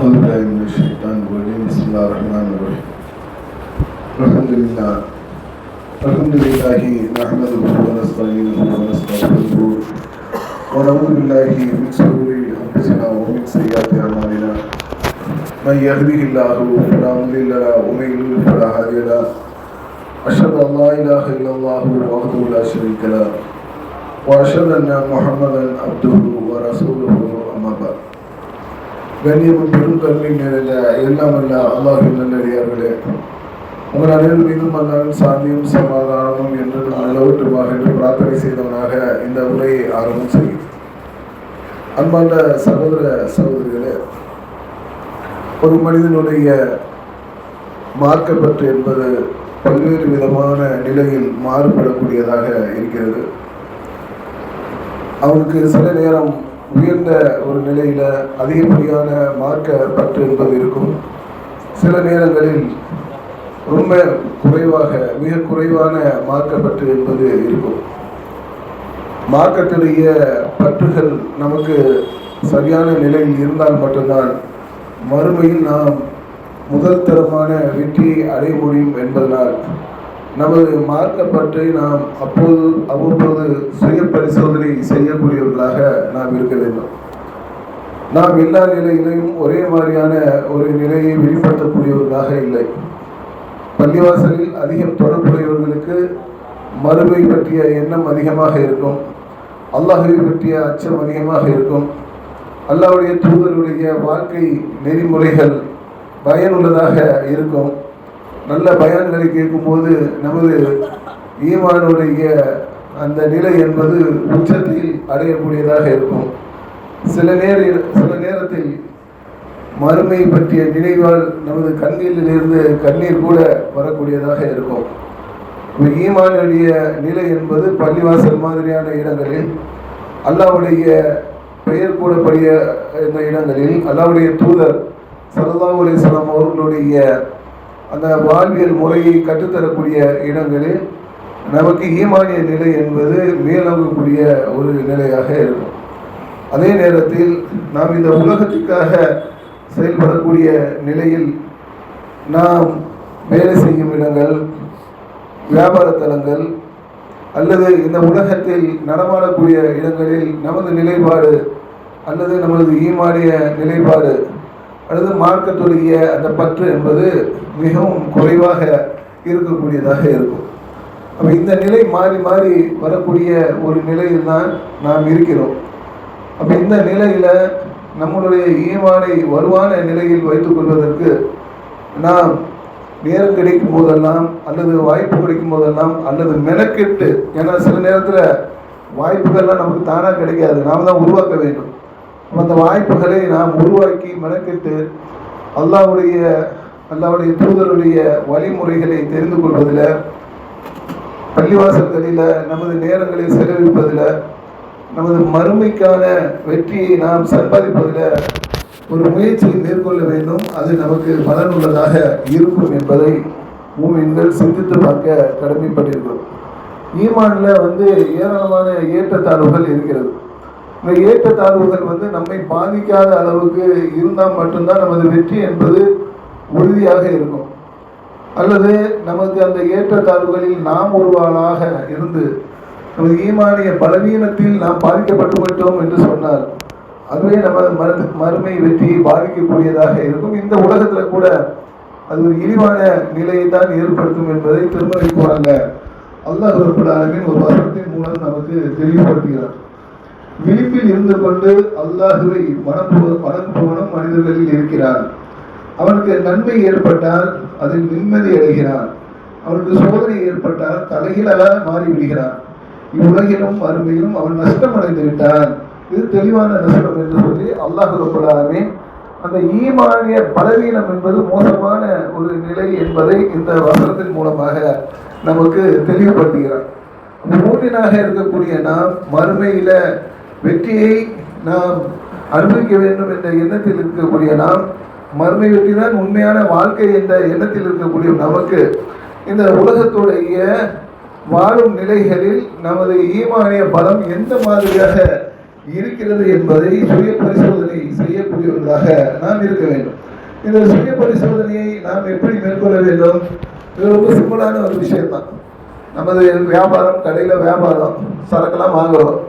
أعوذ بالله من الشيطان الرجيم بسم الله الرحمن الرحيم الحمد لله نحمده ونستعينه ونستغفره ونعوذ بالله من شرور أنفسنا ومن سيئات أعمالنا من يهده الله فلا مضل له ومن يضلل فلا هادي له أشهد أن لا إله إلا الله وحده لا شريك له وأشهد أن محمدا عبده ورسوله أما بعد. கண்ணியமும் பெரும் கருணை நிறைந்த எல்லாம் அல்ல அல்லாஹ்வின் நல்லடியார்களே, உங்கள் அனைவரும் மீதும் அல்லாஹ்வின் சாந்தியும் சமாதானமும் என்று அளவற்றுமாக என்று பிரார்த்தனை செய்தவனாக இந்த உரையை ஆரம்பம் செய்கிறேன். அன்பார்ந்த சகோதர சகோதரிகளே, ஒரு மனிதனுடைய மார்க்கப்பற்று என்பது பல்வேறு விதமான நிலையில் மாறுபடக்கூடியதாக இருக்கிறது. அவனுக்கு சில நேரம் உயர்ந்த ஒரு நிலையில் அதிகப்படியான மார்க்க பற்று என்பது இருக்கும். சில நேரங்களில் ரொம்ப குறைவாக மிக குறைவான மார்க்கப்பற்று என்பது இருக்கும். மார்க்கத்துடைய பற்றுகள் நமக்கு சரியான நிலையில் இருந்தால் மட்டும்தான் மறுமையில் நாம் முதல் தரமான வெற்றியை அடைய முடியும் என்பதனால் நமது மார்க்கப்பற்றை நாம் அவ்வப்போது சுய பரிசோதனை செய்யக்கூடியவர்களாக நாம் இருக்க வேண்டும். நாம் எல்லா நிலையிலையும் ஒரே மாதிரியான ஒரு நிலையை வெளிப்படுத்தக்கூடியவர்களாக இல்லை. பள்ளிவாசலில் அதிகம் தொடர்புடையவர்களுக்கு மறுமை பற்றிய எண்ணம் அதிகமாக இருக்கும், அல்லாஹ்வை பற்றிய அச்சம் அதிகமாக இருக்கும், அல்லாஹ்வுடைய தூதருடைய வாழ்க்கை நெறிமுறைகள் பயனுள்ளதாக இருக்கும். நல்ல பயான்களை கேட்கும்போது நமது ஈமானுடைய அந்த நிலை என்பது உச்சத்தில் அடையக்கூடியதாக இருக்கும். சில நேரத்தில் மறுமை பற்றிய நினைவால் நமது கண்களிலிருந்து கண்ணீர் கூட வரக்கூடியதாக இருக்கும். ஈமானுடைய நிலை என்பது பள்ளிவாசல் மாதிரியான இடங்களில், அல்லாஹ்வுடைய பெயர் கூடக்கூடிய இந்த இடங்களில், அல்லாஹ்வுடைய தூதர் ஸல்லல்லாஹு அலைஹி வஸல்லம் அவர்களுடைய அந்த வாழ்வியல் முறையை கற்றுத்தரக்கூடிய இடங்களில் நமக்கு ஈமானிய நிலை என்பது மேலோங்கக்கூடிய ஒரு நிலையாக இருக்கும். அதே நேரத்தில் நாம் இந்த உலகத்திற்காக செயல்படக்கூடிய நிலையில் நாம் வேலை செய்யும் இடங்கள், வியாபார தலங்கள் அல்லது இந்த உலகத்தில் நடமாடக்கூடிய இடங்களில் நமது நிலைப்பாடு அல்லது நமது ஈமானிய நிலைப்பாடு அல்லது மார்க்கத்துடைய அந்த பற்று என்பது மிகவும் குறைவாக இருக்கக்கூடியதாக இருக்கும். அப்போ இந்த நிலை மாறி மாறி வரக்கூடிய ஒரு நிலையில் தான் நாம் இருக்கிறோம். அப்போ இந்த நிலையில் நம்மளுடைய ஈமானை வலுவான நிலையில் வைத்துக் கொள்வதற்கு நாம் நேரம் கிடைக்கும் போதெல்லாம் அல்லது வாய்ப்பு கிடைக்கும் போதெல்லாம் அல்லது மெனக்கெட்டு, ஏன்னா சில நேரத்தில் வாய்ப்புகள்லாம் நமக்கு தானாக கிடைக்காது, நாம் தான் உருவாக்க வேண்டும். அந்த வாய்ப்புகளை நாம் உருவாக்கி மெனக்கெட்டு அல்லாஹ்வுடைய தூதருடைய வழிமுறைகளை தெரிந்து கொள்வதில், பள்ளிவாசல்களில் நமது நேரங்களை செலவிப்பதில், நமது மறுமைக்கான வெற்றியை நாம் சம்பாதிப்பதில் ஒரு முயற்சியை மேற்கொள்ள வேண்டும். அது நமக்கு பலனுள்ளதாக இருக்கும் என்பதை மூமின்கள் சிந்தித்து பார்க்க கடமைப்பட்டிருக்கிறோம். ஈமானில் ஏராளமான ஏற்றத்தாழ்வுகள் இருக்கிறது. இந்த ஏற்றத்தாழ்வுகள் நம்மை பாதிக்காத அளவுக்கு இருந்தால் மட்டும்தான் நமது வெற்றி என்பது உறுதியாக இருக்கும். அல்லது நமக்கு அந்த ஏற்றத்தாழ்வுகளில் நாம் ஒருவாளாக இருந்து நமது ஈமானிய பலவீனத்தில் நாம் பாதிக்கப்பட்டு விட்டோம் என்று சொன்னால் அதுவே நமது மறுமை வெற்றியை பாதிக்கக்கூடியதாக இருக்கும். இந்த உலகத்தில் கூட அது ஒரு இழிவான நிலையை தான் ஏற்படுத்தும் என்பதை திருமறை போறாங்க அல்லாஹ் ரப்பல் ஆலமீன் ஒரு வசனத்தின் மூலம் நமக்கு தெளிவுபடுத்துகிறார். விழிப்பில் இருந்து கொண்டு அல்லாஹுவை வணங்குபவனும் மனிதர்களில் இருக்கிறான். அவனுக்கு நன்மை ஏற்பட்டால் அதில் நிம்மதி அடைகிறான். அவனுக்கு சோதனை ஏற்பட்டால் தலைகீழாக மாறிவிடுகிறான். இவ்வுலகிலும் மறுமையிலும் அவன் நஷ்டம் அடைந்து விட்டான். இது தெளிவான நஷ்டம் என்று சொல்லி அல்லாஹ் ரப்பல் ஆலமீன் அந்த ஈமானிய பலவீனம் என்பது மோசமான ஒரு நிலை என்பதை இந்த வசனத்தின் மூலமாக நமக்கு தெளிவுபடுத்துகிறான். மூமினாக இருக்கக்கூடிய நாம் மறுமையில வெற்றியை நாம் அனுபவிக்க வேண்டும் என்ற எண்ணத்தில் இருக்கக்கூடிய நாம், மறுமை வெற்றி தான் உண்மையான வாழ்க்கை என்ற எண்ணத்தில் இருக்கக்கூடிய நமக்கு இந்த உலகத்துடைய வாழும் நிலைகளில் நமது ஈமானிய பலம் எந்த மாதிரியாக இருக்கிறது என்பதை சுய பரிசோதனை செய்யக்கூடியவர்களாக நாம் இருக்க வேண்டும். இந்த சுய பரிசோதனையை நாம் எப்படி மேற்கொள்ள வேண்டும்? இது ரொம்ப சிம்பிளான ஒரு விஷயம்தான். நமது வியாபாரம், கடையில் வியாபாரம், சரக்கெல்லாம் வாங்குகிறோம்,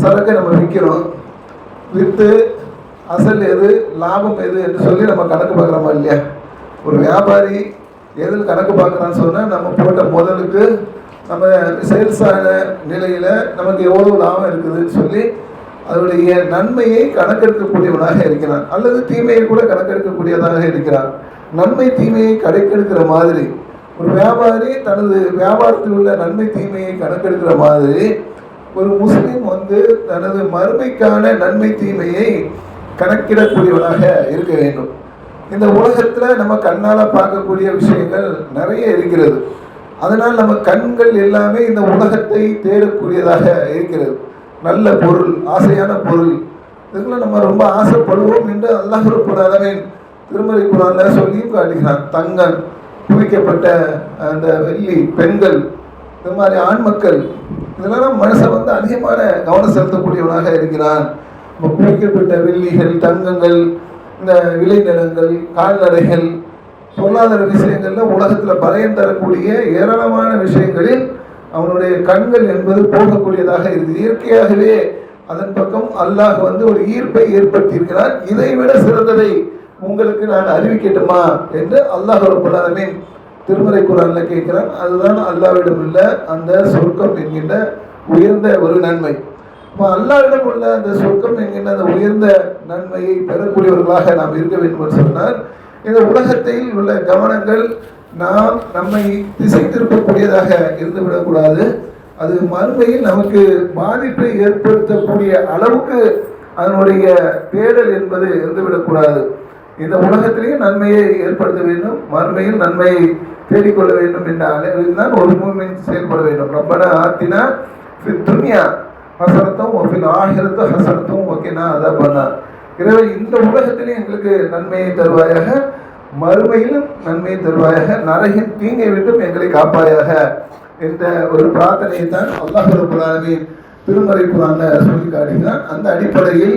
சரக்கை நம்ம விற்கிறோம், விற்று அசல் எது, லாபம் எது என்று சொல்லி நம்ம கணக்கு பார்க்குறோமா இல்லையா? ஒரு வியாபாரி எதில் கணக்கு பார்க்குறான்னு சொன்னால், நம்ம போட்ட முதலுக்கு நம்ம சேல்ஸ் ஆன நிலையில் நமக்கு எவ்வளோ லாபம் இருக்குதுன்னு சொல்லி அதனுடைய நன்மையை கணக்கெடுக்கக்கூடியவனாக இருக்கிறான், அல்லது தீமையை கூட கணக்கெடுக்கக்கூடியதாக இருக்கிறான். நன்மை தீமையை கணக்கெடுக்கிற மாதிரி ஒரு வியாபாரி தனது வியாபாரத்தில் உள்ள நன்மை தீமையை கணக்கெடுக்கிற மாதிரி ஒரு முஸ்லீம் தனது மறுமைக்கான நன்மை தீமையை கணக்கிடக்கூடியவனாக இருக்க வேண்டும். இந்த உலகத்தில் நம்ம கண்ணால் பார்க்கக்கூடிய விஷயங்கள் நிறைய இருக்கிறது. அதனால் நம்ம கண்கள் எல்லாமே இந்த உலகத்தை தேடக்கூடியதாக இருக்கிறது. நல்ல பொருள், ஆசையான பொருள், இதுக்குள்ள நம்ம ரொம்ப ஆசைப்படுவோம் என்று அல்லாஹ் ரப்பல் ஆலமீன் திருமறை குர்ஆன்ல சொல்லியும் காட்டுகிறான். தங்கம், குவிக்கப்பட்ட அந்த வெள்ளி, பெண்கள், இந்த மாதிரி ஆண் மக்கள், இதெல்லாம் மனுஷன் அதிகமான கவனம் செலுத்தக்கூடியவனாக இருக்கிறான். குவிக்கப்பட்ட வெள்ளிகள், தங்கங்கள், இந்த விளைநிலங்கள், கால்நடைகள், பொருளாதார விஷயங்கள்ல உலகத்தில் பயம் தரக்கூடிய ஏராளமான விஷயங்களில் அவனுடைய கண்கள் என்பது போகக்கூடியதாக இருக்குது. இயற்கையாகவே அதன் பக்கம் அல்லாஹ் ஒரு ஈர்ப்பை ஏற்படுத்தியிருக்கிறார். இதை விட சிறந்ததை உங்களுக்கு நான் அறிவிக்கட்டுமா என்று அல்லாஹ் ரப்பல் ஆலமீன் திருமறை குர்ஆன்ல கேட்கிறான். அதுதான் அல்லாஹ்விடம் உள்ள அந்த சொர்க்கம் என்கின்ற உயர்ந்த ஒரு நன்மை. அல்லாஹ்விடம் உள்ள அந்த சொர்க்கம் என்கின்ற அந்த உயர்ந்த நன்மையை பெறக்கூடியவர்களாக நாம் இருக்க வேண்டும் என்று சொன்னால், இந்த உலகத்தில் உள்ள கவனங்கள் நம்மை திசை திருப்பக்கூடியதாக இருந்துவிடக்கூடாது. அது மறுமையில் நமக்கு பாதிப்பை ஏற்படுத்தக்கூடிய அளவுக்கு அதனுடைய தேடல் என்பது இருந்துவிடக்கூடாது. இந்த உலகத்திலேயே நன்மையை ஏற்படுத்த வேண்டும், மறுமையில் நன்மையை தேடிக்கொள்ள வேண்டும் என்ற அளவில் தான் ஒரு மூமின் செயல்பட வேண்டும். ரப்பனா ஆத்தினா ஃபித் துன்யா ஹஸனத்தும் வ ஃபில் ஆஹிரத்தி ஹஸனத்தும் வ கினா அஸாபன்னார். எனவே இந்த உலகத்திலே எங்களுக்கு நன்மையை தருவாயாக, மறுமையிலும் நன்மையை தருவாயாக, நரகின் தீங்கை விட்டும் எங்களை காப்பாயாக என்ற ஒரு பிரார்த்தனையை தான் அல்லாஹ் ரப்பல் ஆலமீன் திருமறை குர்ஆன்ல சொல்லி காட்டுகிறான். அந்த அடிப்படையில்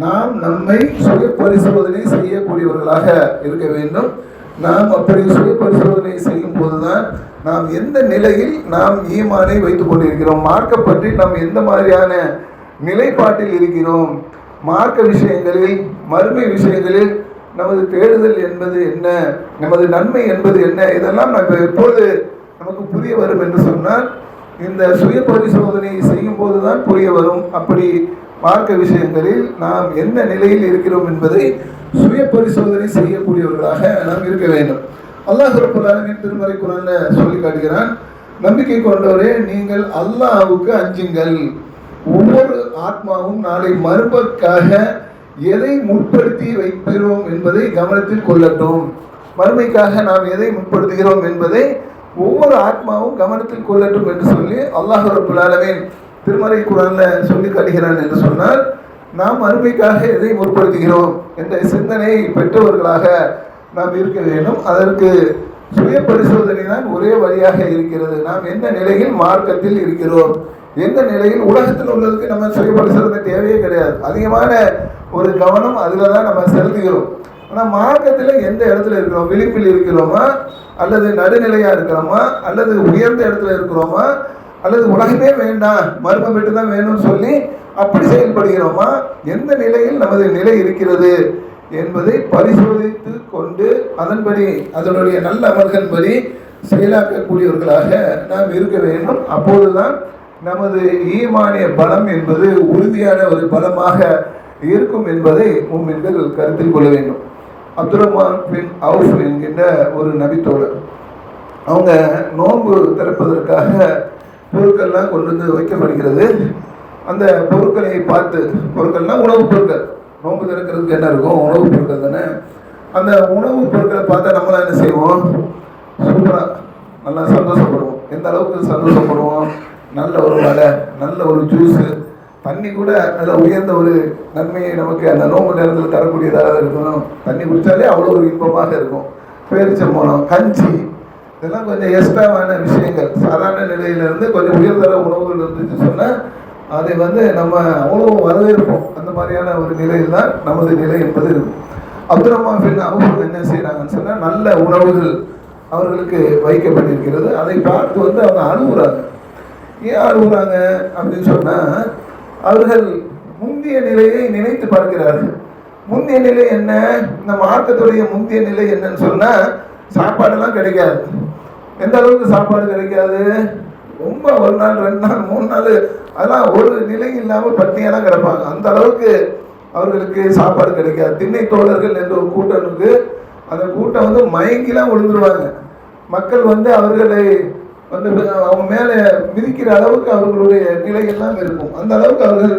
நாம் நம்மை சுய பரிசோதனை செய்யக்கூடியவர்களாக இருக்க வேண்டும். நாம் அப்படி சுய பரிசோதனை செய்யும் போதுதான் நாம் எந்த நிலையில் நாம் ஈமானை வைத்துக் கொண்டிருக்கிறோம், மார்க்க பற்றி நாம் எந்த மாதிரியான நிலைப்பாட்டில் இருக்கிறோம், மார்க்க விஷயங்களில், மறுமை விஷயங்களில் நமது தேடுதல் என்பது என்ன, நமது நன்மை என்பது என்ன, இதெல்லாம் நம்ம எப்போது நமக்கு புரிய வரும் என்று சொன்னால், இந்த சுய பரிசோதனை செய்யும் போதுதான் புரிய வரும். அப்படி மார்க்க விஷயங்களில் நாம் என்ன நிலையில் இருக்கிறோம் என்பதை சுய பரிசோதனை செய்யக்கூடியவர்களாக நாம் இருக்க வேண்டும். அல்லாஹ் ரப்பல் ஆலமீன் திருமறை குர்ஆன்ல சொல்லி காட்டுகிறான், நம்பிக்கை கொண்டவரே நீங்கள் அல்லாஹ்வுக்கு அஞ்சுங்கள். ஒவ்வொரு ஆத்மாவும் நாளை மறுமைக்காக எதை முற்படுத்தி வைக்கிறோம் என்பதை கவனத்தில் கொள்ளட்டும். மறுமைக்காக நாம் எதை முற்படுத்துகிறோம் என்பதை ஒவ்வொரு ஆத்மாவும் கவனத்தில் கொள்ளட்டும் என்று சொல்லி அல்லாஹ் ரப்பல் ஆலமீன் திருமறை குர்ஆன்ல சொல்லி காட்டுகிறான் என்று சொன்னால், நாம் மறுமைக்காக எதை முற்படுத்துகிறோம் என்ற சிந்தனையை பெற்றவர்களாக நாம் இருக்க வேண்டும். அதற்கு சுய பரிசோதனை தான் ஒரே வழியாக இருக்கிறது. நாம் எந்த நிலையில் மார்க்கத்தில் இருக்கிறோம், எந்த நிலையில் உலகத்தில் உள்ளதுக்கு நம்ம சுய பரிசோதனை தேவையே கிடையாது. அதிகமான ஒரு கவனம் அதில் தான் நம்ம செலுத்துகிறோம். ஆனால் மார்க்கத்தில் எந்த இடத்துல இருக்கிறோம், விழிப்பில் இருக்கிறோமா, அல்லது நடுநிலையாக இருக்கிறோமா, அல்லது உயர்ந்த இடத்துல இருக்கிறோமா, அல்லது உலகமே வேண்டாம் மர்மம் விட்டு தான் வேணும்னு சொல்லி அப்படி செயல்படுகிறோமா, எந்த நிலையில் நமது நிலை இருக்கிறது என்பதை பரிசோதித்து கொண்டு அதன்படி அதனுடைய நல்ல அமல்களின்படி செயலாக்கக்கூடியவர்களாக நாம் இருக்க வேண்டும். அப்போதுதான் நமது ஈமானிய பலம் என்பது உறுதியான ஒரு பலமாக இருக்கும் என்பதை முஃமின்கள் கருத்தில் கொள்ள வேண்டும். அப்துர்ரஹ்மான் பின் அவுஃப் என்கின்ற ஒரு நபித்தோழர், அவங்க நோன்பு திறப்பதற்காக பொருட்கள்லாம் கொண்டு வந்து வைக்கப்படுகிறது. அந்த பொருட்களை பார்த்து, பொருட்கள்லாம் உணவுப் பொருட்கள், நோன்பு திறக்கிறதுக்கு என்ன இருக்கும், உணவுப் பொருட்கள் தானே. அந்த உணவுப் பொருட்களை பார்த்தா நம்மளாம் என்ன செய்வோம், சூப்பராக நல்லா சந்தோஷப்படுவோம். எந்த அளவுக்கு சந்தோஷப்படுவோம், நல்ல ஒரு வடை, நல்ல ஒரு ஜூஸு, தண்ணி கூட அதில் உயர்ந்த ஒரு நன்மையை நமக்கு அந்த நோம்பு நேரத்தில் தரக்கூடியதாக இருக்கணும். தண்ணி குடித்தாலே அவ்வளோ ஒரு இன்பமாக இருக்கும். பேரிச்சம்பழம், கஞ்சி, இதெல்லாம் கொஞ்சம் எக்ஸ்ட்ராவான விஷயங்கள். சாதாரண நிலையிலிருந்து கொஞ்சம் உயர்தர உணவுகள் இருந்துச்சு சொன்னால் அதை நம்ம அவ்வளோ வரவேற்போம். அந்த மாதிரியான ஒரு நிலையில் தான் நமது நிலை என்பது இருக்கும். அப்துல் ரஹ்மான் பின் அவுஃப் என்ன செய்கிறாங்கன்னு சொன்னால், நல்ல உணவுகள் அவர்களுக்கு வைக்கப்பட்டிருக்கிறது. அதை பார்த்து அவங்க அழுகுறாங்க. ஏன் அழுகுறாங்க அப்படின்னு சொன்னால், அவர்கள் முந்தைய நிலையை நினைத்து பார்க்கிறார்கள். முந்தைய நிலை என்ன, இந்த மார்க்கத்துடைய முந்தைய நிலை என்னன்னு சொன்னால், சாப்பாடெல்லாம் கிடைக்காது. எந்த அளவுக்கு சாப்பாடு கிடைக்காது, ரொம்ப ஒரு நாள் 2 நாள் 3 நாள் அதெல்லாம் ஒரு நிலை இல்லாமல் பட்டினியெல்லாம் கிடப்பாங்க. அந்த அளவுக்கு அவர்களுக்கு சாப்பாடு கிடைக்காது. திண்ணை தோழர்கள் என்ற ஒரு கூட்டம் இருக்கு. அந்த கூட்டம் மயங்கிலாம் விழுந்துருவாங்க. மக்கள் அவர்களை அவங்க மேலே மிதிக்கிற அளவுக்கு அவர்களுடைய நிலையெல்லாம் இருக்கும். அந்த அளவுக்கு அவர்கள்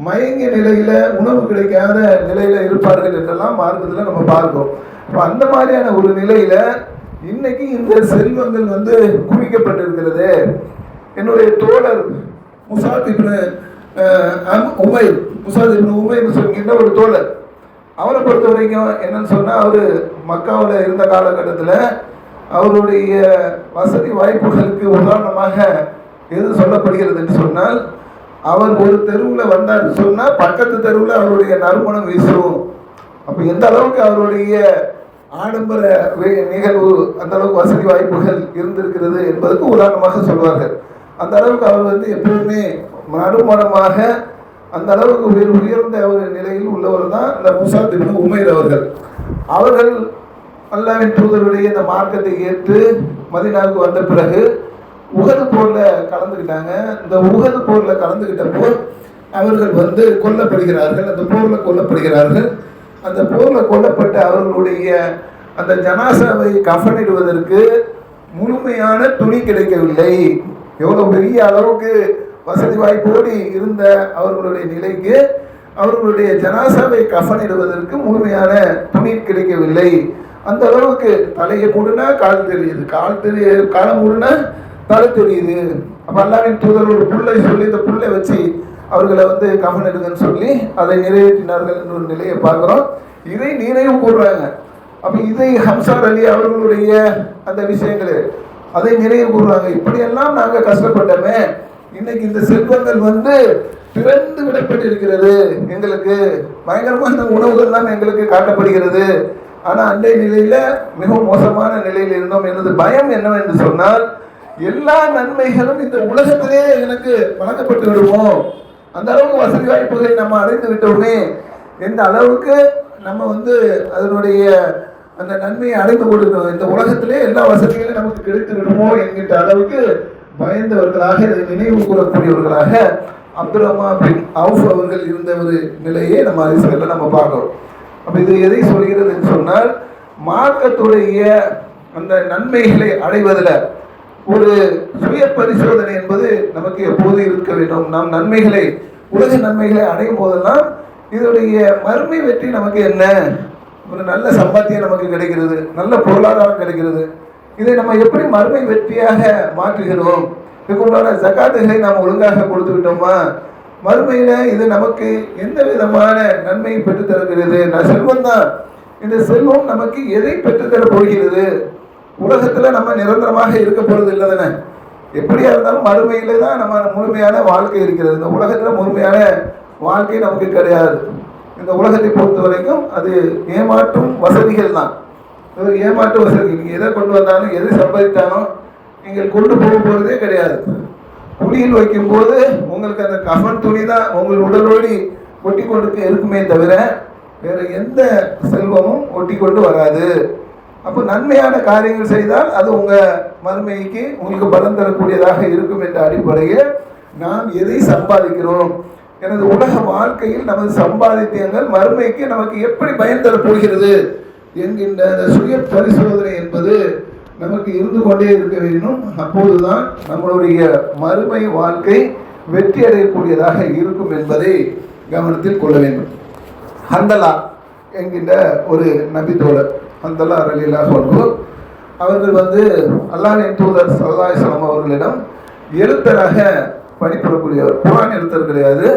மயங்கிய நிலையில, உணவு கிடைக்காத நிலையில இருப்பார்கள் என்றெல்லாம் மார்க்கத்தில் நம்ம பார்க்கிறோம். இப்போ அந்த மாதிரியான ஒரு நிலையில இன்னைக்கு இந்த செல்வங்கள் குவிக்கப்பட்டிருக்கிறது. என்னுடைய தோழர் முசாத் இப்னு உமைர் சொல்கின்ற ஒரு தோழர், அவரை பொறுத்த வரைக்கும் என்னன்னு சொன்னா, அவரு மக்காவில் இருந்த காலகட்டத்தில் அவருடைய வசதி வாய்ப்புகளுக்கு உதாரணமாக எது சொல்லப்படுகிறது என்று சொன்னால், அவர் ஒரு தெருவில் வந்தார் சொன்னால் பக்கத்து தெருவில் அவருடைய நறுமணம் வீசும். அப்போ எந்த அளவுக்கு அவருடைய ஆடம்பர நிகழ்வு, அந்த அளவுக்கு வசதி வாய்ப்புகள் இருந்திருக்கிறது என்பதற்கு உதாரணமாக சொல்வார்கள். அந்த அளவுக்கு அவர் எப்பவுமே நறுமணமாக அந்த அளவுக்கு உயர்ந்த ஒரு நிலையில் உள்ளவர் தான் இந்த முசாத் இப்னு உமைர் அவர்கள். அவர்கள் அல்லாஹ்வின் தூதருடைய இந்த மார்க்கத்தை ஏற்று மதீனாவுக்கு வந்த பிறகு உஹது போரில் கலந்துக்கிட்டாங்க. இந்த உஹது போரில் கலந்துக்கிட்டப்போ அவர்கள் கொல்லப்படுகிறார்கள். அந்த போரில் கொல்லப்படுகிறார்கள். அந்த போரில் கொல்லப்பட்ட அவர்களுடைய அந்த ஜனாசாவை கஃனிடுவதற்கு முழுமையான துணி கிடைக்கவில்லை. எவ்வளோ பெரிய அளவுக்கு வசதி வாய்ப்போடு இருந்த அவர்களுடைய நிலைக்கு அவர்களுடைய ஜனாசாவை கஃனிடுவதற்கு முழுமையான துணி கிடைக்கவில்லை. அந்த அளவுக்கு தலையை மூடுனா கால் தெரியுது, காலை மூடுனா தலை தெரியுது. அப்போ அல்லாஹ்வின் தூதர் ஒரு புல்லை சொல்லி இந்த புல்லை வச்சு அவர்களை கஃன் எடுங்கன்னு சொல்லி அதை நிறைவேற்றினார்கள் என்ற ஒரு நிலையை பார்க்குறோம். இதை நினைவு கூறுறாங்க. அப்போ இதை ஹம்சார் அலி அவர்களுடைய அந்த விஷயங்கள் அதை நினைவு கூறுறாங்க. இப்படியெல்லாம் நாங்கள் கஷ்டப்பட்டோமே, இன்னைக்கு இந்த செல்வங்கள் திறந்து விடப்பட்டிருக்கிறது, எங்களுக்கு பயங்கரமான உணவுகள்லாம் எங்களுக்கு காட்டப்படுகிறது. ஆனால் அன்றைய நிலையில மிகவும் மோசமான நிலையில் இருந்தோம். எனது பயம் என்னவென்று சொன்னால், எல்லா நன்மைகளும் இந்த உலகத்திலே எனக்கு வழங்கப்பட்டு விடுவோம். அந்த அளவுக்கு வசதி வாய்ப்புகளை நம்ம அடைந்து விட்டோமே, எந்த அளவுக்கு நம்ம அதனுடைய அந்த நன்மையை அடைந்து கொடுக்கணும், இந்த உலகத்திலே எல்லா வசதிகளும் நமக்கு கிடைத்து விடுமோ என்கின்ற அளவுக்கு பயந்தவர்களாக, இதை நினைவு கூறக்கூடியவர்களாக அப்துல் ரஹ்மான் பின் அவுஃப் அவர்கள் இருந்த ஒரு நிலையை நம்ம அரசியலில் நம்ம பார்க்கிறோம். அப்போ இது எதை சொல்கிறது என்று சொன்னால், மார்க்கத்துடைய அந்த நன்மைகளை அடைவதில் ஒரு சுய பரிசோதனை என்பது நமக்கு எப்போது இருக்க வேண்டும். நாம் நன்மைகளை, உலக நன்மைகளை அடையும் போதெல்லாம் இதனுடைய மறுமை வெற்றி நமக்கு என்ன, ஒரு நல்ல சம்பாத்தியம் நமக்கு கிடைக்கிறது, நல்ல பொருளாதாரம் கிடைக்கிறது, இதை நம்ம எப்படி மறுமை வெற்றியாக மாற்றுகிறோம். இதுக்குண்டான ஜகாத்துகளை நாம் ஒழுங்காக கொடுத்து விட்டோமா, மறுமையில இது நமக்கு எந்த விதமான நன்மையை பெற்றுத்தருகிறது. செல்வம் தான், இந்த செல்வம் நமக்கு எதை பெற்றுத்தர போகிறது. உலகத்துல நம்ம நிரந்தரமாக இருக்க போறது இல்லை தானே. எப்படியா இருந்தாலும் மறுமையில தான் நம்ம முழுமையான வாழ்க்கை இருக்கிறது. இந்த உலகத்துல முழுமையான வாழ்க்கை நமக்கு கிடையாது. இந்த உலகத்தை பொறுத்த வரைக்கும் அது ஏமாற்றும் வசதிகள் தான். ஏமாற்று வசதி, நீங்கள் எதை கொண்டு வந்தாலும் எதை சம்பாதித்தாலும் நீங்கள் கொண்டு போக போகிறதே கிடையாது. குழியில் வைக்கும்போது உங்களுக்கு அந்த கஃன் துணி தான் உங்கள் உடலோடி ஒட்டி கொண்டு இருக்குமே தவிர வேறு எந்த செல்வமும் ஒட்டி கொண்டு வராது. அப்போ நன்மையான காரியங்கள் செய்தால் அது உங்கள் மறுமைக்கு உங்களுக்கு பலன் தரக்கூடியதாக இருக்கும் என்ற அடிப்படையில் நாம் எதை சம்பாதிக்கிறோம், எனது உலக வாழ்க்கையில் நமது சம்பாதித்தியங்கள் மறுமைக்கு நமக்கு எப்படி பயன் தரப்போகிறது என்கின்ற அந்த சுய பரிசோதனை என்பது நமக்கு இருந்து கொண்டே இருக்க வேண்டும். அப்போதுதான் நம்மளுடைய மறுமை வாழ்க்கை வெற்றி அடையக்கூடியதாக இருக்கும் என்பதை கவனத்தில் கொள்ள வேண்டும். ஹந்தலா என்கின்ற ஒரு நபி தோழர், ஹந்தலா ரலியல்லாஹு அன்ஹு அவர்கள் அல்லாஹ்வின் தூதர் ஸல்லல்லாஹு அலைஹி வஸல்லம் அவர்களிடம் எழுத்தராக பணிபுரியக்கூடியவர். குர்ஆன் எழுத்தர் கிடையாது.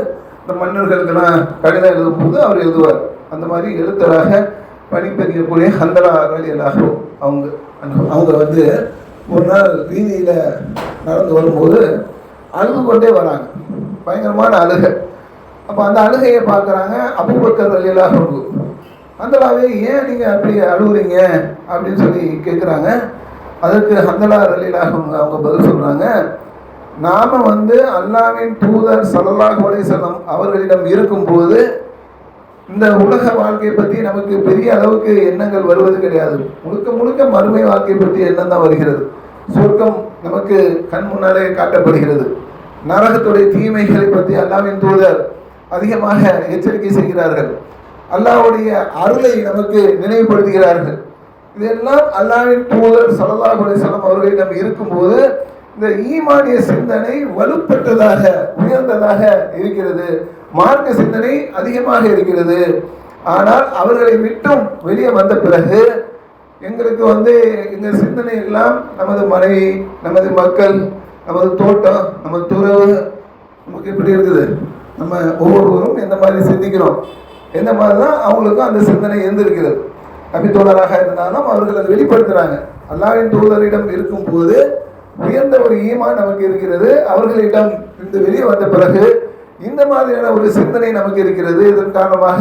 இந்த மன்னர்களுக்கெல்லாம் கடிதம் எழுதும் போது அவர் எழுதுவார். அந்த மாதிரி எழுத்தராக பணிபுரியக்கூடிய ஹந்தலா ரலியல்லாஹு அவங்க ஒரு நாள் வீதியில் நடந்து வரும்போது அழுது கொண்டே வராங்க. பயங்கரமான அழுகை. அப்போ அந்த அழுகையை பார்க்குறாங்க அபூபக்கர் ரலியல்லாஹு அன்ஹு. ஹந்தலாவே ஏன் நீங்கள் அப்படி அழுகுறீங்க அப்படின்னு சொல்லி கேட்குறாங்க. அதுக்கு ஹந்தலா ரலியல்லாஹு அன்ஹு அவங்க பதில் சொல்கிறாங்க, நாம் அல்லாஹ்வின் தூதர் ஸல்லல்லாஹு அலைஹி வஸல்லம் அவர்களிடம் இருக்கும்போது இந்த உலக வாழ்க்கையை பற்றி நமக்கு பெரிய அளவுக்கு எண்ணங்கள் வருவது கிடையாது. முழுக்க முழுக்க மறுமை வாழ்க்கை பற்றி எண்ணம் தான் வருகிறது. சொர்க்கம் நமக்கு கண் முன்னாலே காட்டப்படுகிறது. நரகத்துடைய தீமைகளை பற்றி அல்லாஹ்வின் தூதர் அதிகமாக எச்சரிக்கை செய்கிறார்கள். அல்லாஹ்வுடைய அருளை நமக்கு நினைவுபடுத்துகிறார்கள். இதெல்லாம் அல்லாஹ்வின் தூதர் ஸல்லல்லாஹு அலைஹி வஸல்லம் அவர்களிடம் இருக்கும்போது இந்த ஈமானிய சிந்தனை வலுப்பெற்றதாக உயர்ந்ததாக இருக்கிறது. மார்க்க சிந்தனை அதிகமாக இருக்கிறது. ஆனால் அவர்களை விட்டும் வெளியே வந்த பிறகு எங்களுக்கு எங்கள் சிந்தனை எல்லாம் நமது மனைவி, நமது மக்கள், நமது தோட்டம், நமது துறவு, நமக்கு இப்படி இருக்குது. நம்ம ஒவ்வொருவரும் எந்த மாதிரி சிந்திக்கிறோம், எந்த மாதிரி தான் அவங்களுக்கும் அந்த சிந்தனை இருந்திருக்கிறது. நபித்தோழராக இருந்தாலும் அவர்கள் அதை வெளிப்படுத்துகிறாங்க. அல்லாஹ்வின் தூதரிடம் இருக்கும்போது உயர்ந்த ஒரு ஈமான் நமக்கு இருக்கிறது. அவர்களிடம் இந்த வெளியே வந்த பிறகு இந்த மாதிரியான ஒரு சிந்தனை நமக்கு இருக்கிறது. இதன் காரணமாக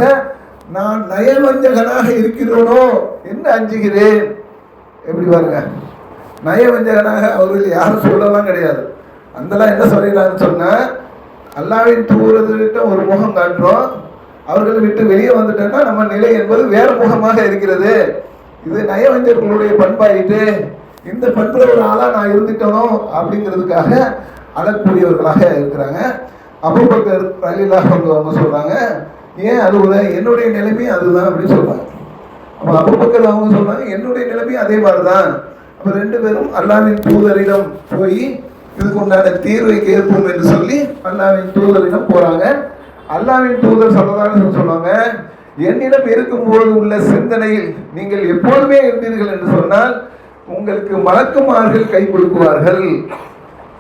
நான் நயவஞ்சகனாக இருக்கிறேனோ என்று அஞ்சுகிறேன். எப்படி பாருங்க, நயவஞ்சகனாக அவர்கள் யாரும் சொல்லலாம் கிடையாது. அந்தலாம் என்ன சொல்லிடலான்னு சொன்னா, அல்லாஹ்வின் தூதர்கிட்ட ஒரு முகம் காட்டுறோம், அவர்களை விட்டு வெளியே வந்துட்டோம்னா நம்ம நிலை என்பது வேறு முகமாக இருக்கிறது. இது நயவஞ்சர்களுடைய பண்பாயிட்டு இந்த பண்புல ஒரு ஆளா நான் இருந்துட்டனோ அப்படிங்கிறதுக்காக அழக்கூடியவர்களாக இருக்கிறாங்க. அபூபக்கர் ரலியல்லாஹு அன்ஹு அவங்க சொல்றாங்க, ஏன் அழுகுற, என்னுடைய நிலைமை அதுதான் அப்படின்னு சொல்றாங்க. அப்போ அபூபக்கர் அவங்க சொல்றாங்க, என்னுடைய நிலைமை அதே மாதிரிதான். அப்போ ரெண்டு பேரும் அல்லாஹ்வின் தூதரிடம் போய் இதுக்கு உண்டான தீர்வை கேட்போம் என்று சொல்லி அல்லாஹ்வின் தூதரிடம் போறாங்க. அல்லாஹ்வின் தூதர் ஸல்லல்லாஹு சொல்லுவாங்க, என்னிடம் இருக்கும்போது உள்ள சிந்தனையில் நீங்கள் எப்போதுமே இருந்தீர்கள் என்று சொன்னால் உங்களுக்கு மலக்குமார்கள் கை கொடுக்குவார்கள்.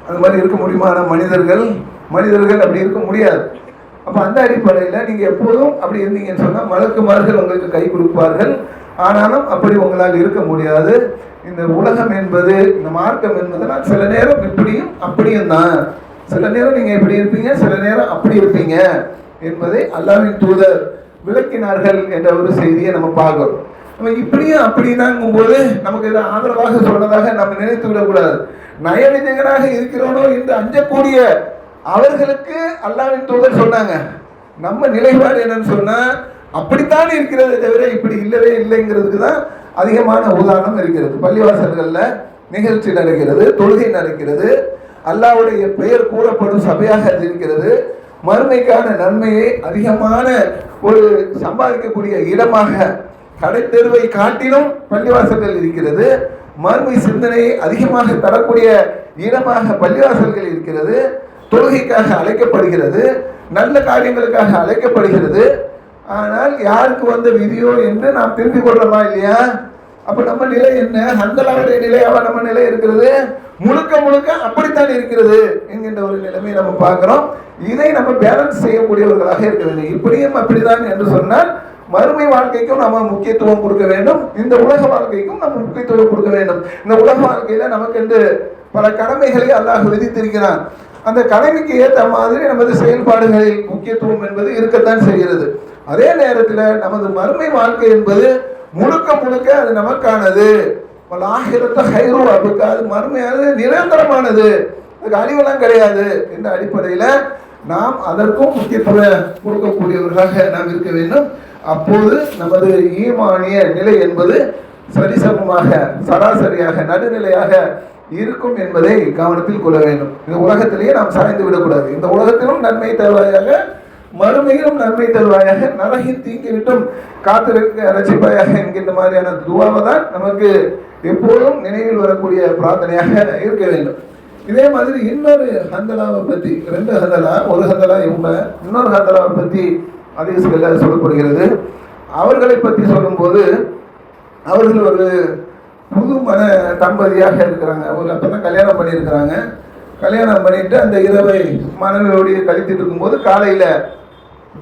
அது மாதிரி இருக்க முடியுமான மனிதர்கள் அப்படி இருக்க முடியாது. அப்போ அந்த அடிப்படையில் நீங்கள் எப்போதும் அப்படி இருந்தீங்கன்னு சொன்னால் மலக்குமார்கள் உங்களுக்கு கை கொடுப்பார்கள். ஆனாலும் அப்படி உங்களால் இருக்க முடியாது. இந்த உலகம் என்பது, இந்த மார்க்கம் என்பதெல்லாம் சில நேரம் இப்படியும் அப்படியும் தான். சில நேரம் நீங்கள் இப்படி இருப்பீங்க, சில நேரம் அப்படி இருப்பீங்க என்பதை அல்லாஹ்வின் தூதர் விளக்கினார்கள் என்ற ஒரு செய்தியை நம்ம பார்க்கிறோம். நம்ம இப்படியும் அப்படின்னாங்கும் போது நமக்கு இதை ஆதரவாக சொன்னதாக நம்ம நினைத்து விடக்கூடாது. நயவிஜயகனாக இருக்கிறோனோ என்று அஞ்சக்கூடிய அவர்களுக்கு அல்லாஹ்வின் தூதர் சொன்னாங்க. நம்ம நிலைப்பாடு என்னன்னு சொன்னா, அப்படித்தான் இருக்கிறது தவிர இப்படி இல்லவே இல்லைங்கிறதுக்கு தான் அதிகமான உதாரணம் இருக்கிறது. பள்ளிவாசல்கள்ல நிகழ்ச்சி நடக்கிறது, தொழுகை நடக்கிறது, அல்லாஹ்வுடைய பெயர் கூறப்படும் சபையாக இருக்கிறது. மறுமைக்கான நன்மையை அதிகமான ஒரு சம்பாதிக்கக்கூடிய இடமாக கடை தெருவை காட்டிலும் பள்ளிவாசல்கள் இருக்கிறது. மறுமை சிந்தனையை அதிகமாக தரக்கூடிய இடமாக பள்ளிவாசல்கள் இருக்கிறது. தொழுகைக்காக அழைக்கப்படுகிறது, நல்ல காரியங்களுக்காக அழைக்கப்படுகிறது. ஆனால் யாருக்கு விதியோ என்று நாம் தெரிந்து கொள்றோமா இல்லையா? அப்ப நம்ம நிலை என்ன? ஹந்தலாவுடைய நிலையாவா நம்ம நிலை இருக்கிறது? முழுக்க முழுக்க அப்படித்தான் இருக்கிறது என்கின்ற ஒரு நிலைமையை நம்ம பார்க்கிறோம். இதை நம்ம பேலன்ஸ் செய்யக்கூடியவர்களாக இருக்க வேண்டும். இப்படியும் அப்படிதான் என்று சொன்னால் மறுமை வாழ்க்கைக்கும் நம்ம முக்கியத்துவம் கொடுக்க வேண்டும், இந்த உலக வாழ்க்கைக்கும் நம்ம முக்கியத்துவம் கொடுக்க வேண்டும். இந்த உலக வாழ்க்கையில நமக்கு என்று பல கடமைகளை அல்லாஹ் விதித்திருக்கிறான். அந்த கடமைக்கு ஏற்ற மாதிரி நமது செயல்பாடுகளில் முக்கியத்துவம் என்பது இருக்கத்தான் செய்கிறது. அதே நேரத்தில் நமது மறுமை வாழ்க்கை என்பது முழுக்க முழுக்க அது நமக்கானது. அது மறுமையானது, நிரந்தரமானது, அதுக்கு அழிவெல்லாம் கிடையாது என்ற அடிப்படையில் நாம் அதற்கும் முக்கியத்துவம் கொடுக்கக்கூடியவர்களாக நாம் இருக்க வேண்டும். அப்போது நமது ஈமானிய நிலை என்பது சரிசமமாக, சராசரியாக, நடுநிலையாக இருக்கும் என்பதை கவனத்தில் கொள்ள வேண்டும். இந்த உலகத்திலேயே நாம் சாய்ந்து விடக்கூடாது. இந்த உலகத்திலும் நன்மை தருவாயாக, மறுமையிலும் நன்மை தருவாயாக, நரகின் தீங்கி விட்டும் காத்திருக்க ரசிப்பாயாக என்கின்ற மாதிரியான துவாவை தான் நமக்கு எப்போதும் நினைவில் வரக்கூடிய பிரார்த்தனையாக இருக்க வேண்டும். இதே மாதிரி இன்னொரு ஹந்தலாவை பற்றி, ரெண்டு ஹந்தலா, ஒரு ஹந்தலா இவங்க, இன்னொரு ஹந்தலாவை பற்றி ஹதீஸ்களில் சொல்லப்படுகிறது. அவர்களை பற்றி சொல்லும்போது அவர்கள் ஒரு புது மன தம்பதியாக இருக்கிறாங்க. ஒரு அப்பதான் கல்யாணம் பண்ணியிருக்கிறாங்க. கல்யாணம் பண்ணிட்டு அந்த இரவை மனைவியோடைய கழித்துட்டு இருக்கும்போது காலையில்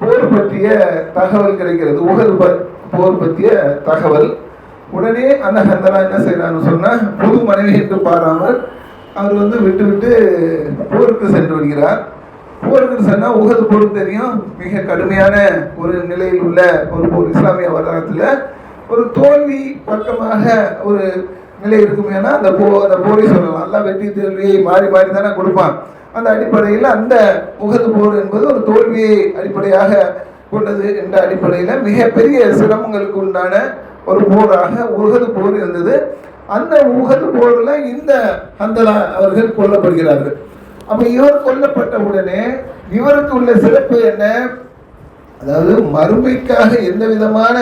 போர் பற்றிய தகவல் கிடைக்கிறது, உகது போர் பற்றிய தகவல். உடனே அந்த ஹந்தலா என்ன செய்யறான்னு சொன்னா, புது மனைவி என்று பாராமல் அவர் விட்டு விட்டு போருக்கு சென்று விடுகிறார். போருக்குன்னு சொன்னால் உகது போர் தெரியும், மிக கடுமையான ஒரு நிலையில் உள்ள ஒரு போர். இஸ்லாமிய வரலாற்றில் ஒரு தோல்வி பக்கமாக ஒரு நிலை இருக்குமேனா அந்த போரை சொல்லலாம். எல்லாம் வெற்றி தோல்வியை மாறி மாறி தானே கொடுப்பான். அந்த அடிப்படையில் அந்த உகது போர் என்பது ஒரு தோல்வியை அடிப்படையாக கொண்டது என்ற அடிப்படையில் மிகப்பெரிய சிரமங்களுக்கு உண்டான ஒரு போராக உகது போர் இருந்தது. அந்த உகது போரில் இந்த ஹந்தலா அவர்கள் கொல்லப்படுகிறார்கள். அப்போ இவர் கொல்லப்பட்ட உடனே இவருக்கு உள்ள சிறப்பு என்ன? அதாவது மறுமைக்காக எந்த விதமான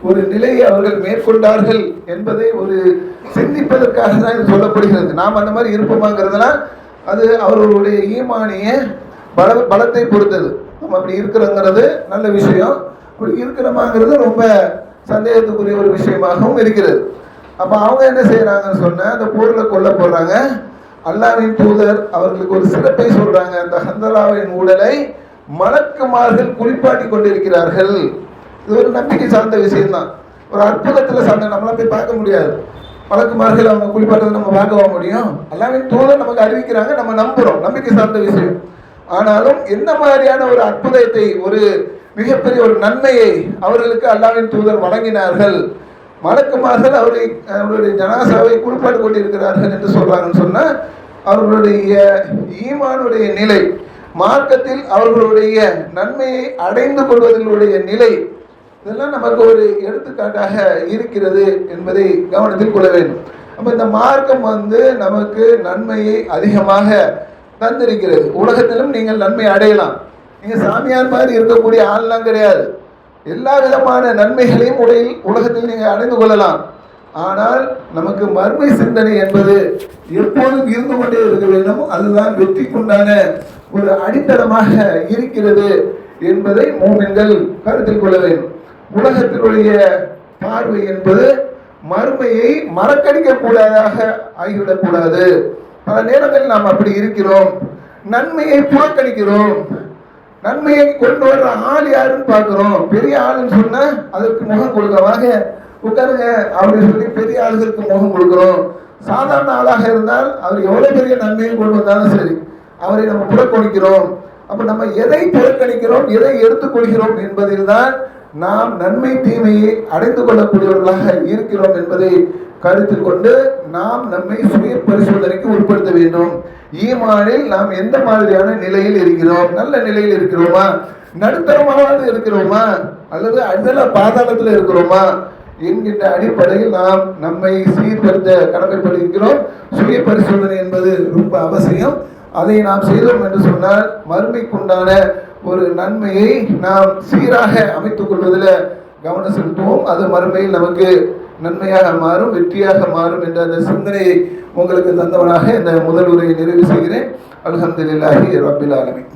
ஒரு நிலையை அவர்கள் மேற்கொண்டார்கள் என்பதை ஒரு சிந்திப்பதற்காக தான் இது சொல்லப்படுகிறது. நாம் அந்த மாதிரி இருப்போமாங்கிறதுலாம் அது அவர்களுடைய ஈமானிய பலத்தை பொறுத்தது. நம்ம அப்படி இருக்கிறோங்கிறது நல்ல விஷயம், அப்படி இருக்கிறோமாங்கிறது ரொம்ப சந்தேகத்துக்குரிய ஒரு விஷயமாகவும் இருக்கிறது. அப்போ அவங்க என்ன செய்கிறாங்கன்னு சொன்னால் அந்த போரில் கொல்ல போடுறாங்க. அல்லாஹ்வின் தூதர் அவர்களுக்கு ஒரு சிறப்பை சொல்கிறாங்க. அந்த ஹந்தலாவின் உடலை மலக்குமார்கள் குளிப்பாட்டி கொண்டிருக்கிறார்கள். இது ஒரு நம்பிக்கை சார்ந்த விஷயம்தான், ஒரு அற்புதத்தில் சார்ந்த. நம்மளாம் போய் பார்க்க முடியாது, மலக்குமார்கள் அவங்க குளிப்பாட்டத்தை நம்ம பார்க்கவா முடியும்? அல்லாஹ்வின் தூதர் நமக்கு அறிவிக்கிறாங்க, நம்ம நம்புகிறோம், நம்பிக்கை சார்ந்த விஷயம். ஆனாலும் என்ன மாதிரியான ஒரு அற்புதத்தை, ஒரு மிகப்பெரிய ஒரு நன்மையை அவர்களுக்கு அல்லாஹ்வின் தூதர் வழங்கினார்கள். மலக்குமார்கள் அவருடைய ஜனாசாவை குளிப்பாட்டு கொண்டிருக்கிறார்கள் என்று சொல்றாங்கன்னு சொன்னால் அவர்களுடைய ஈமானுடைய நிலை, மார்க்கத்தில் அவர்களுடைய நன்மையை அடைந்து கொள்வதனுடைய நிலை, இதெல்லாம் நமக்கு ஒரு எடுத்துக்காட்டாக இருக்கிறது என்பதை கவனத்தில் கொள்ள வேண்டும். அப்போ இந்த மார்க்கம் நமக்கு நன்மையை அதிகமாக தந்திருக்கிறது. உலகத்திலும் நீங்கள் நன்மை அடையலாம். நீங்கள் சாமியார் மாதிரி இருக்கக்கூடிய ஆள்லாம் கிடையாது. எல்லா விதமான நன்மைகளையும் உலகத்தில் நீங்கள் அடைந்து கொள்ளலாம். ஆனால் நமக்கு மர்மை சிந்தனை என்பது எப்போதும் இருந்து கொண்டே இருக்க வேண்டும். அதுதான் வெற்றிக்குண்டான ஒரு அடித்தளமாக இருக்கிறது என்பதை மூமின்கள் கருத்தில் கொள்ள வேண்டும். உலகத்தினுடைய பார்வை என்பது மறுமையை மறக்கடிக்க கூடாதாக ஆகிவிடக்கூடாது. பல நேரங்களில் நாம் அப்படி இருக்கிறோம், நன்மையை புறக்கணிக்கிறோம். நன்மையை கொண்டு வர்ற ஆள் யாருன்னு பார்க்கிறோம். பெரிய ஆளுன்னு சொன்னா அதற்கு முகம் கொடுக்கிறவாக உட்காருங்க அப்படின்னு சொல்லி பெரிய ஆளுகளுக்கு முகம் கொடுக்கிறோம். சாதாரண ஆளாக இருந்தால் அவர் எவ்வளவு பெரிய நன்மையை கொண்டு வந்தாலும் சரி, அவரை நம்ம புறக்கணிக்கிறோம். அப்ப நம்ம எதை புறக்கணிக்கிறோம், எதை எடுத்துக்கொள்கிறோம் என்பதில் தான் நாம் நன்மை தீமையை அடைந்து கொள்ளக்கூடியவர்களாக இருக்கிறோம் என்பதை கருத்தில் கொண்டு நாம் நம்மை சுய பரிசோதனைக்கு உட்படுத்த வேண்டும். ஈமானில் நாம் எந்த மாதிரியான நிலையில் இருக்கிறோம்? நல்ல நிலையில் இருக்கிறோமா? நடுத்தரமாக இருக்கிறோமா? அல்லது அஞ்சல பாதாளத்தில் இருக்கிறோமா என்கின்ற அடிப்படையில் நாம் நம்மை சீர்படுத்த கடமைப்பட்டிருக்கிறோம். சுய பரிசோதனை என்பது ரொம்ப அவசியம். அதை நாம் செய்தோம் என்று சொன்னால் மறுமைக்குண்டான ஒரு நன்மையை நாம் சீராக அமைத்துக் கொள்வதில் கவனம் செலுத்துவோம். அது மறுமையில் நமக்கு நன்மையாக மாறும், வெற்றியாக மாறும் என்ற அந்த சிந்தனையை உங்களுக்கு தந்தவனாக இந்த முதல் உரையை நிறைவு செய்கிறேன். அல்ஹம்துலில்லாஹி ரப்பில் ஆலமீன்.